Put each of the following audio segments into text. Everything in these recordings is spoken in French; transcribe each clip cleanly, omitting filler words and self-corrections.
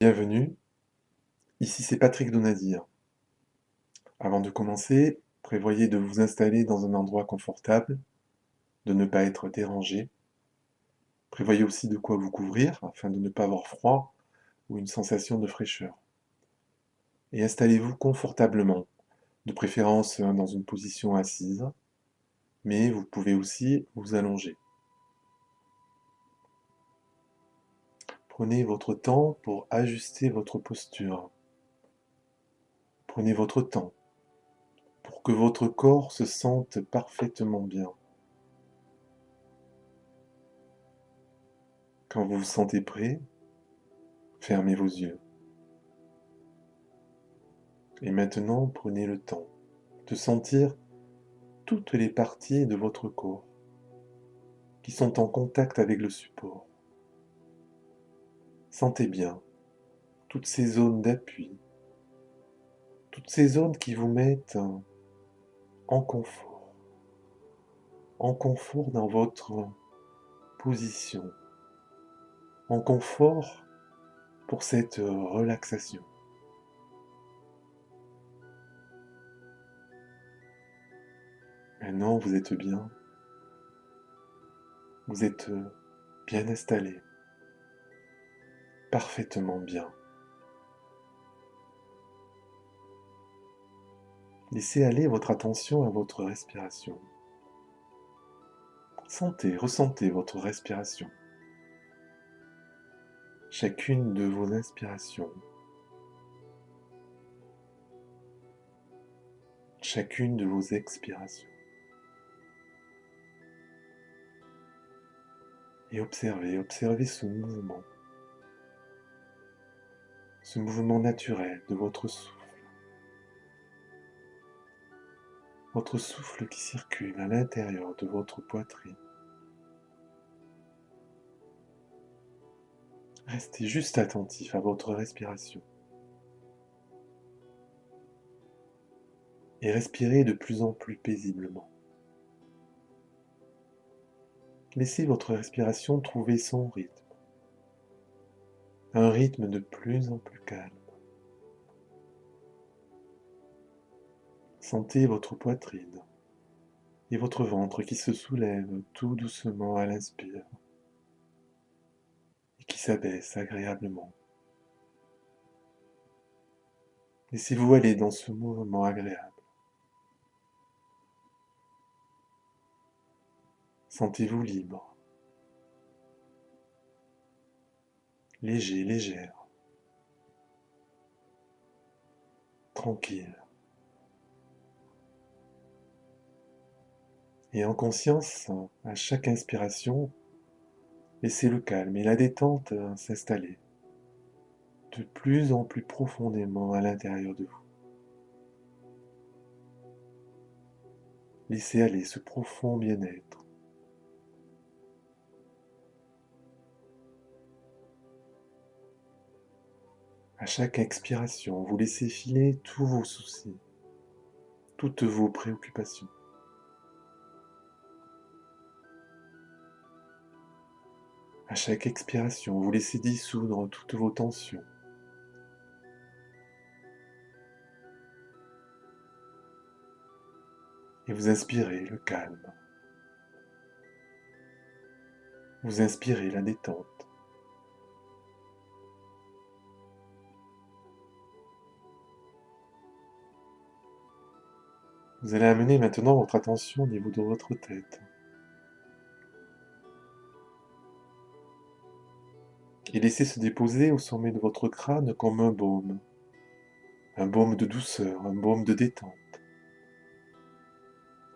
Bienvenue, ici c'est Patrick Donadir. Avant de commencer, prévoyez de vous installer dans un endroit confortable, de ne pas être dérangé. Prévoyez aussi de quoi vous couvrir afin de ne pas avoir froid ou une sensation de fraîcheur. Et installez-vous confortablement, de préférence dans une position assise, mais vous pouvez aussi vous allonger. Prenez votre temps pour ajuster votre posture. Prenez votre temps pour que votre corps se sente parfaitement bien. Quand vous vous sentez prêt, fermez vos yeux. Et maintenant, prenez le temps de sentir toutes les parties de votre corps qui sont en contact avec le support. Sentez bien toutes ces zones d'appui, toutes ces zones qui vous mettent en confort dans votre position, en confort pour cette relaxation. Maintenant, vous êtes bien, vous êtes bien installé, parfaitement bien. Laissez aller votre attention à votre respiration. Ressentez votre respiration. Chacune de vos inspirations, chacune de vos expirations. Et observez ce mouvement naturel de votre souffle qui circule à l'intérieur de votre poitrine. Restez juste attentif à votre respiration. Et respirez de plus en plus paisiblement. Laissez votre respiration trouver son rythme. Un rythme de plus en plus calme. Sentez votre poitrine et votre ventre qui se soulèvent tout doucement à l'inspire et qui s'abaisse agréablement. Laissez-vous aller dans ce mouvement agréable. Sentez-vous libre, léger, légère, tranquille. Et en conscience, à chaque inspiration, laissez le calme et la détente s'installer de plus en plus profondément à l'intérieur de vous. Laissez aller ce profond bien-être. À chaque expiration, vous laissez filer tous vos soucis, toutes vos préoccupations. À chaque expiration, vous laissez dissoudre toutes vos tensions. Et vous inspirez le calme. Vous inspirez la détente. Vous allez amener maintenant votre attention au niveau de votre tête. Et laissez se déposer au sommet de votre crâne comme un baume. Un baume de douceur, un baume de détente.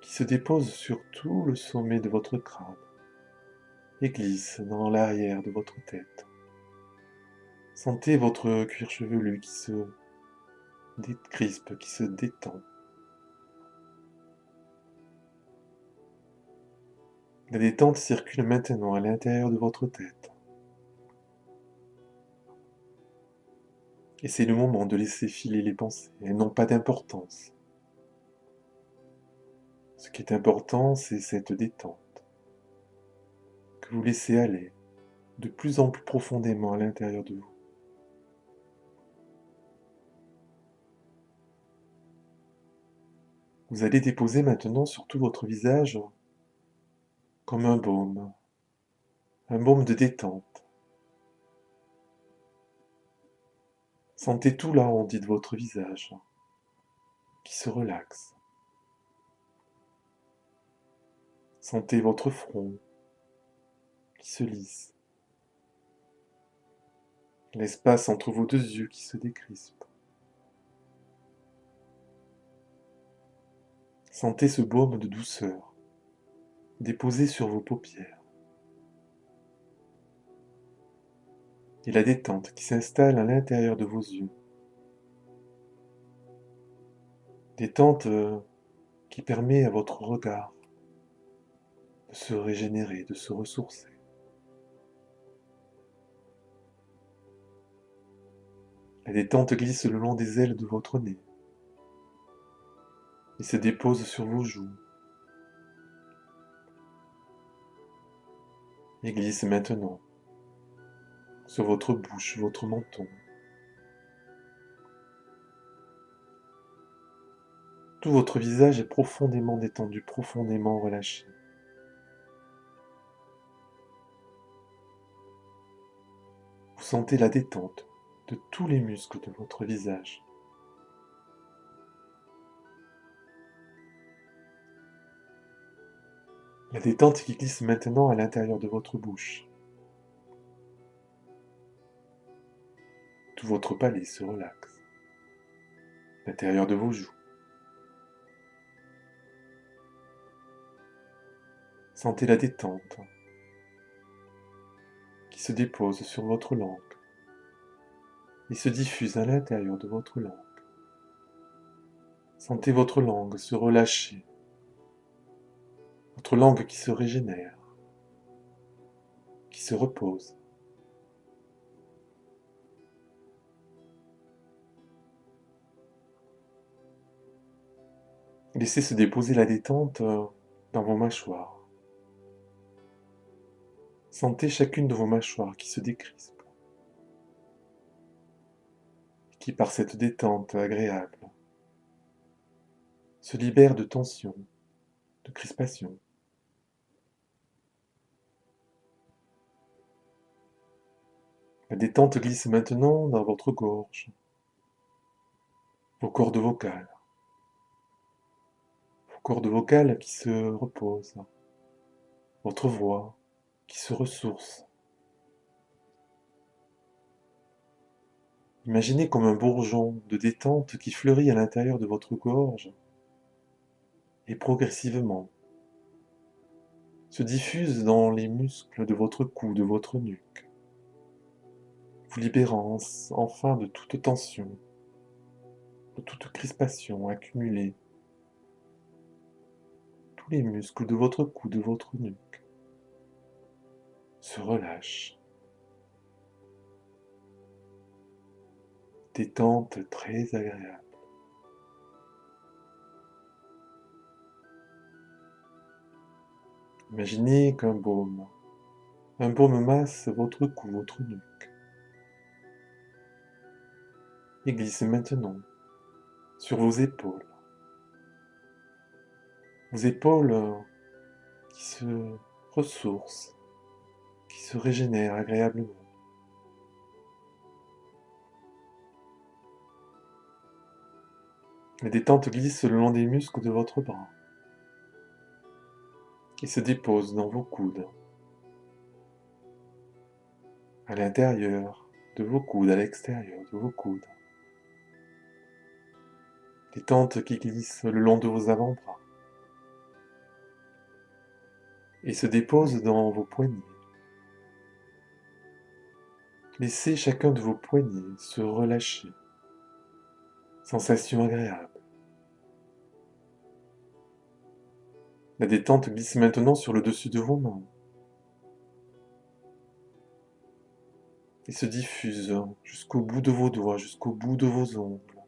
Qui se dépose sur tout le sommet de votre crâne. Et glisse dans l'arrière de votre tête. Sentez votre cuir chevelu qui se décrispe, qui se détend. La détente circule maintenant à l'intérieur de votre tête. Et c'est le moment de laisser filer les pensées. Elles n'ont pas d'importance. Ce qui est important, c'est cette détente que vous laissez aller de plus en plus profondément à l'intérieur de vous. Vous allez déposer maintenant sur tout votre visage comme un baume de détente. Sentez tout l'arrondi de votre visage qui se relaxe. Sentez votre front qui se lisse. L'espace entre vos deux yeux qui se décrispe. Sentez ce baume de douceur déposé sur vos paupières. Et la détente qui s'installe à l'intérieur de vos yeux. Détente qui permet à votre regard de se régénérer, de se ressourcer. La détente glisse le long des ailes de votre nez et se dépose sur vos joues. Et glisse maintenant sur votre bouche, votre menton. Tout votre visage est profondément détendu, profondément relâché. Vous sentez la détente de tous les muscles de votre visage. La détente qui glisse maintenant à l'intérieur de votre bouche. Tout votre palais se relaxe. L'intérieur de vos joues. Sentez la détente qui se dépose sur votre langue et se diffuse à l'intérieur de votre langue. Sentez votre langue se relâcher, votre langue qui se régénère, qui se repose. Laissez se déposer la détente dans vos mâchoires. Sentez chacune de vos mâchoires qui se décrispe, qui par cette détente agréable se libère de tension, de crispation. La détente glisse maintenant dans votre gorge, vos cordes vocales qui se reposent, votre voix qui se ressource. Imaginez comme un bourgeon de détente qui fleurit à l'intérieur de votre gorge et progressivement se diffuse dans les muscles de votre cou, de votre nuque, vous libérant enfin de toute tension, de toute crispation accumulée. Tous les muscles de votre cou, de votre nuque se relâchent. Détente très agréable. Imaginez qu'un baume masse votre cou, votre nuque, et glisse maintenant sur vos épaules. Vos épaules qui se ressourcent, qui se régénèrent agréablement. La détente glisse le long des muscles de votre bras et se dépose dans vos coudes, à l'intérieur de vos coudes, à l'extérieur de vos coudes. Détente qui glisse le long de vos avant-bras et se dépose dans vos poignets. Laissez chacun de vos poignets se relâcher. Sensation agréable. La détente glisse maintenant sur le dessus de vos mains et se diffuse jusqu'au bout de vos doigts, jusqu'au bout de vos ongles.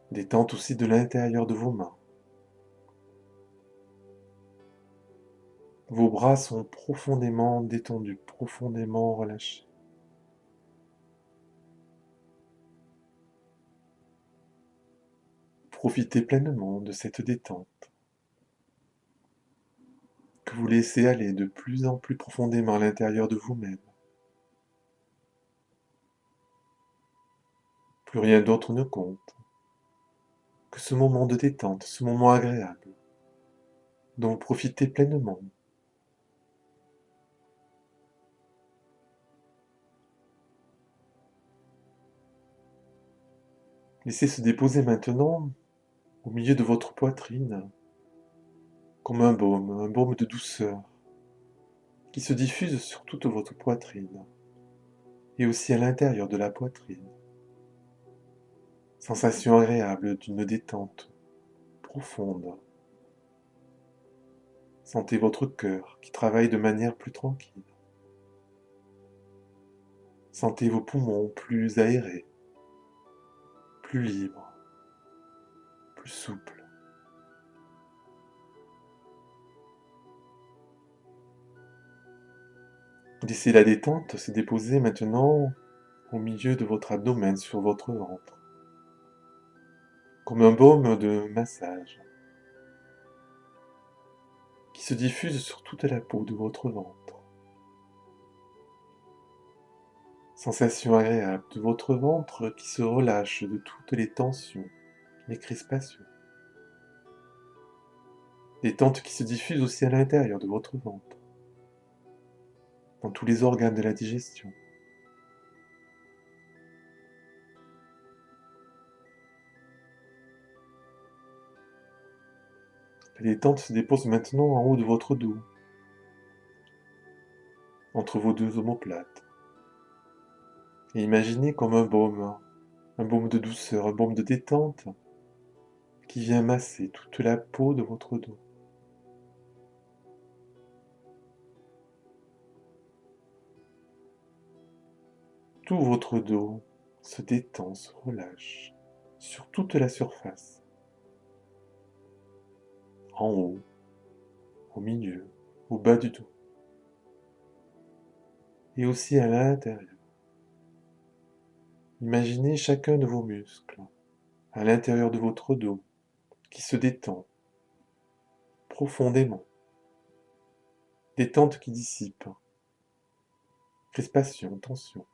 Détente aussi de l'intérieur de vos mains. Vos bras sont profondément détendus, profondément relâchés. profitez pleinement de cette détente, que vous laissez aller de plus en plus profondément à l'intérieur de vous-même. Plus rien d'autre ne compte que ce moment de détente, ce moment agréable, dont vous profitez pleinement. Laissez se déposer maintenant au milieu de votre poitrine, comme un baume de douceur, qui se diffuse sur toute votre poitrine, et aussi à l'intérieur de la poitrine. Sensation agréable d'une détente profonde. Sentez votre cœur qui travaille de manière plus tranquille. Sentez vos poumons plus aérés, plus libres, plus souples. Laissez la détente se déposer maintenant au milieu de votre abdomen sur votre ventre, comme un baume de massage qui se diffuse sur toute la peau de votre ventre. Sensation agréable de votre ventre qui se relâche de toutes les tensions, les crispations. Détente qui se diffuse aussi à l'intérieur de votre ventre, dans tous les organes de la digestion. La détente se dépose maintenant en haut de votre dos, entre vos deux omoplates. Et imaginez comme un baume de douceur, un baume de détente qui vient masser toute la peau de votre dos. Tout votre dos se détend, se relâche sur toute la surface, en haut, au milieu, au bas du dos, et aussi à l'intérieur. Imaginez chacun de vos muscles à l'intérieur de votre dos qui se détend profondément. Détente qui dissipe, crispation, tension.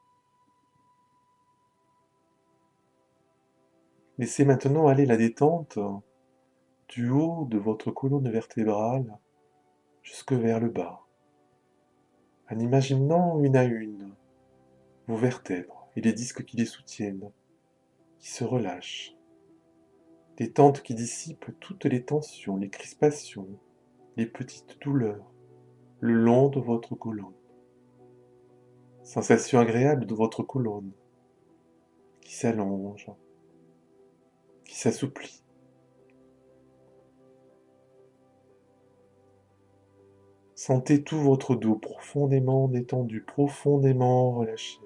Laissez maintenant aller la détente du haut de votre colonne vertébrale jusque vers le bas, en imaginant une à une vos vertèbres et les disques qui les soutiennent, qui se relâchent. Détente qui dissipe toutes les tensions, les crispations, les petites douleurs le long de votre colonne. Sensation agréable de votre colonne qui s'allonge, qui s'assouplit. Sentez tout votre dos profondément détendu, profondément relâché.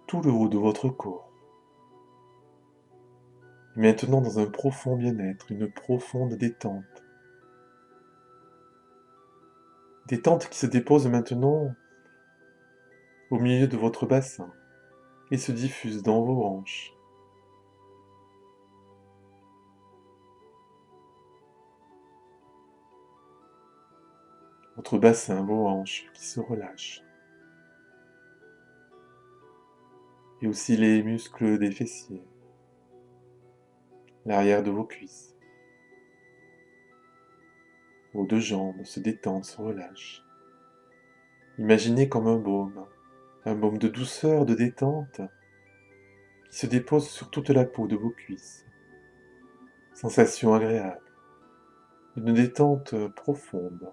Tout le haut de votre corps. Et maintenant dans un profond bien-être, une profonde détente. Détente qui se dépose maintenant au milieu de votre bassin et se diffuse dans vos hanches. Votre bassin, vos hanches qui se relâchent. Et aussi les muscles des fessiers, l'arrière de vos cuisses. Vos deux jambes se détendent, se relâchent. Imaginez comme un baume de douceur, de détente, qui se dépose sur toute la peau de vos cuisses. Sensation agréable, une détente profonde,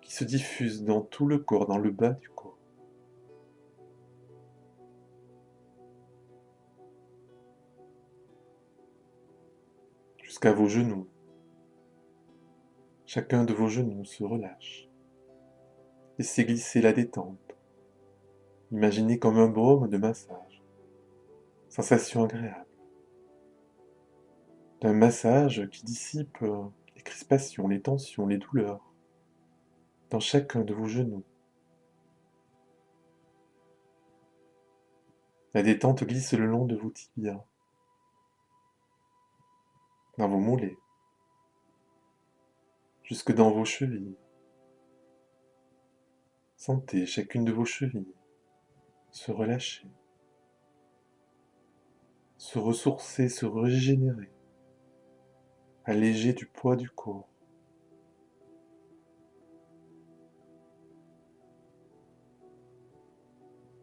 qui se diffuse dans tout le corps, dans le bas du corps. Jusqu'à vos genoux. Chacun de vos genoux se relâche. Laissez glisser la détente. Imaginez comme un baume de massage. Sensation agréable. D'un massage qui dissipe les crispations, les tensions, les douleurs dans chacun de vos genoux. La détente glisse le long de vos tibias, dans vos mollets, jusque dans vos chevilles. Sentez chacune de vos chevilles se relâcher, se ressourcer, se régénérer, alléger du poids du corps.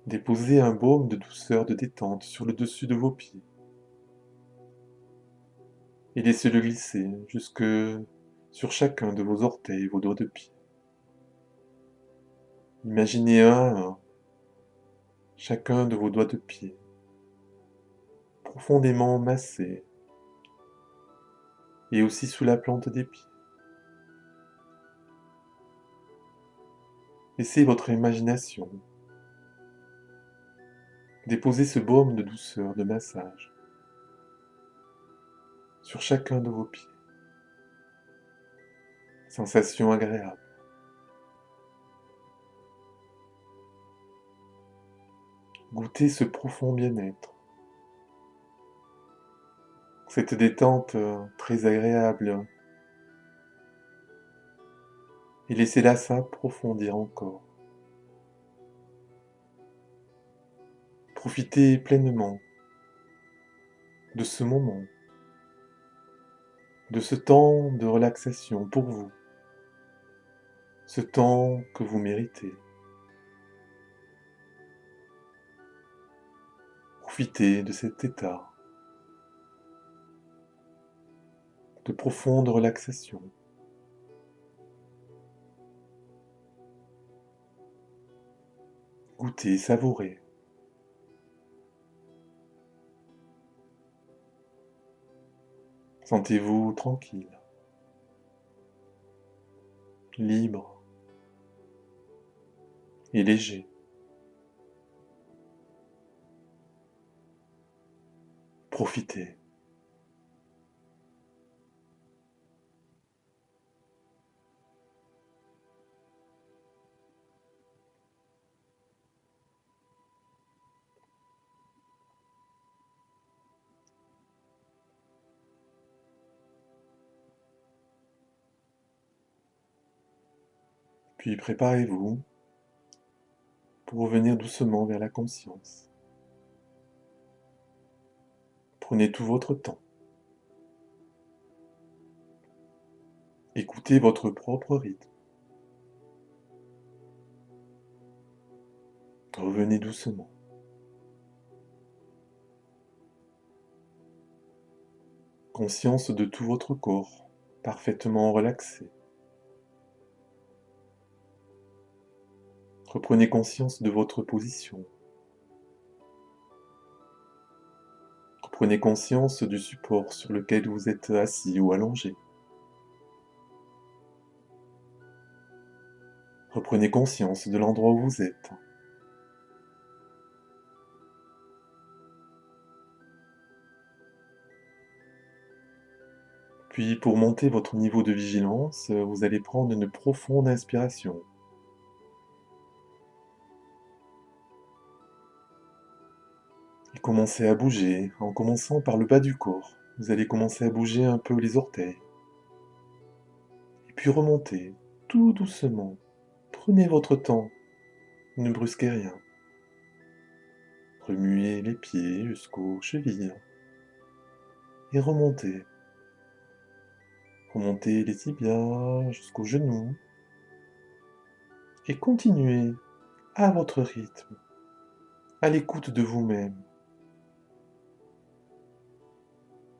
Déposez un baume de douceur, de détente sur le dessus de vos pieds. Et laissez-le glisser jusque sur chacun de vos orteils, vos doigts de pied. Imaginez un à un chacun de vos doigts de pied, profondément massés, et aussi sous la plante des pieds. Laissez votre imagination déposer ce baume de douceur, de massage, sur chacun de vos pieds. Sensation agréable. Goûtez ce profond bien-être. Cette détente très agréable. Et laissez-la s'approfondir encore. Profitez pleinement de ce moment, de ce temps de relaxation pour vous, ce temps que vous méritez. Profitez de cet état de profonde relaxation. Goûtez, savourez. Sentez-vous tranquille, libre et léger. Profitez. Puis préparez-vous pour revenir doucement vers la conscience. Prenez tout votre temps. Écoutez votre propre rythme. Revenez doucement. Conscience de tout votre corps, parfaitement relaxé. Reprenez conscience de votre position. Reprenez conscience du support sur lequel vous êtes assis ou allongé. Reprenez conscience de l'endroit où vous êtes. Puis, pour monter votre niveau de vigilance, vous allez prendre une profonde inspiration. Et commencez à bouger, en commençant par le bas du corps. Vous allez commencer à bouger un peu les orteils. Et puis remontez, tout doucement. Prenez votre temps, ne brusquez rien. Remuez les pieds jusqu'aux chevilles. Et remontez. Remontez les tibias jusqu'aux genoux. Et continuez à votre rythme, à l'écoute de vous-même.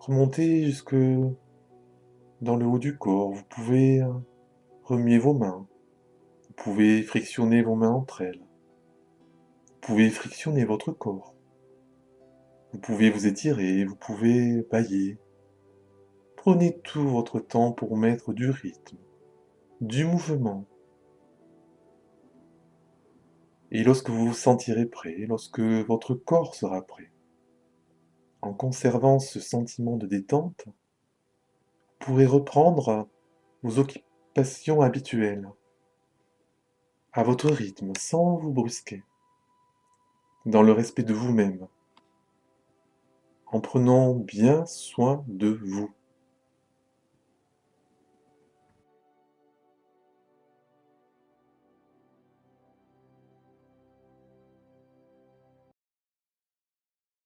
Remontez jusque dans le haut du corps. Vous pouvez remuer vos mains. Vous pouvez frictionner vos mains entre elles. Vous pouvez frictionner votre corps. Vous pouvez vous étirer, vous pouvez bâiller. Prenez tout votre temps pour mettre du rythme, du mouvement. Et lorsque vous vous sentirez prêt, lorsque votre corps sera prêt, en conservant ce sentiment de détente, vous pourrez reprendre vos occupations habituelles, à votre rythme, sans vous brusquer, dans le respect de vous-même, en prenant bien soin de vous.